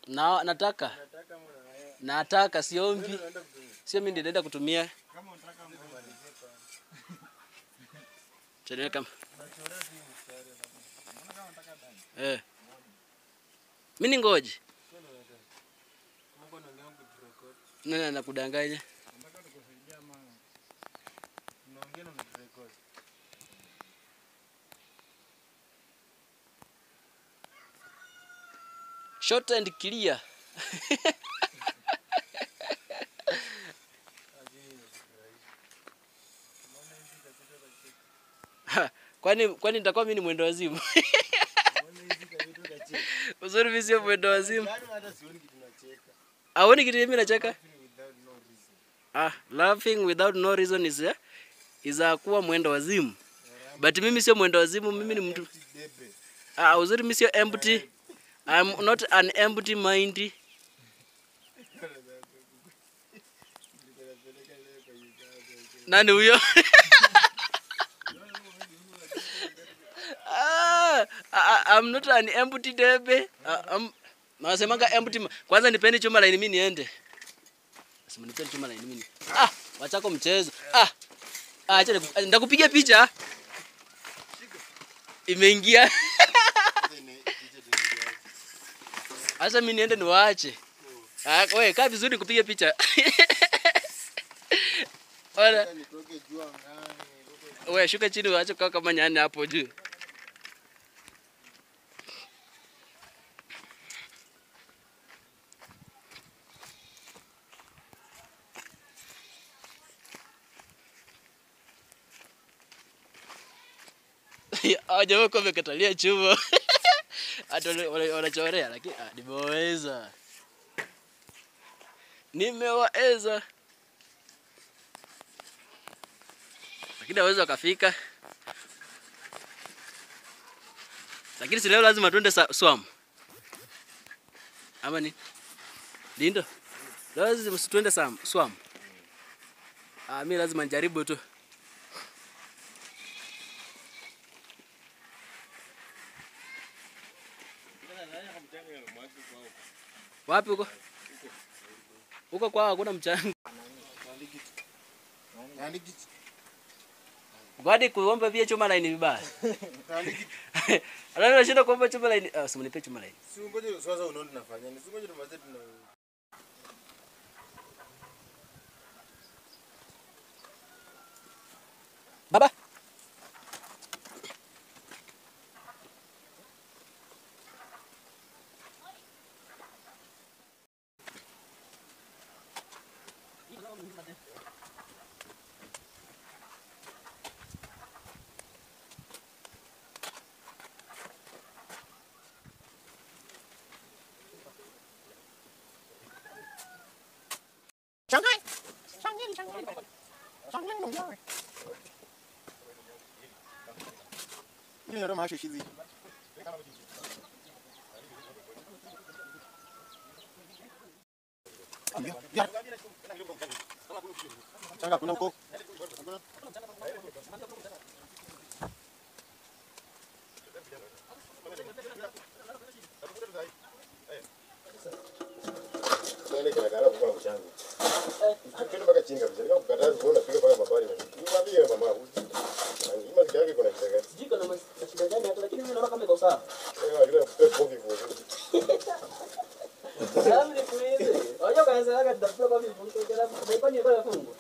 Na nataka. Nataka siombi. Sio mimi ndio naenda kutumia. Kama unataka kumalizie kwa. Chenye kama. Unachora hii mstari. Unaona kama unataka ndani. Mimi ngoje. Kama uko na leo kurecord. Nani anakudanganya? Nataka tukusaidia mama. Unaongea na kurecord. Short and clear. Kwani nitakuwa mimi ni mwendo wazimu? Uzuri mimi sio mwendo wazimu. Hata sioni kitu nacheka. Aoni kitu mimi nacheka? Laughing without no reason is kuwa mwendo wazimu. But mimi sio mwendo wazimu, mimi ni mtu. Uzuri mimi sio empty. I'm not an empty mind. Nani huyo? I'm not an empty debe. Nasemanga empty. Kwanza nipeni chuma line mimi niende. Sema nipeni chuma line mimi. Wachako mchezo. Acha ndakupiga picha. Imeingia. Asa mimi niende niwaache. Wewe kaa vizuri kupiga picha. Ora. Nitoke juu angani. Wewe shuka chini waache kaa kama nyani hapo juu. Jamaa kwa mekatalia chuma. Hata wanachorea lakini nimeweza. Nimeweza. Lakini hawezi kufika. Lakini si leo lazima tuende swam. Ama ni? Lindo. Lazima tuende swam. Mimi lazima nijaribu tu. Wapi huko? Huko kwao hakuna mchanga. Gwadi kuomba vile chuma line vibaya. Alafu nashinda kuomba chuma line. Simnipe chuma line. Si ngoje sasa unaona tunafanya. Si ngoje tumaze tuna. Baba. Shanghai. New York. Yule ndo maisha shizi. Ya. Changa kuna huko. Nani kinakala kwa mchanga. Kitu mpaka chini kabisa. Kama kukataza kuona piga paka mabari wewe. Niambie mama. Ima kidogo kuna kitu gani? Sijui kana shida gani hata lakini mimi naona kama iko sawa. Ile kofi kwa. Sawa ni kuize. Ojo kaanza kaka tutafuta kwa vipi? Kwa sababu ni kwa fungu.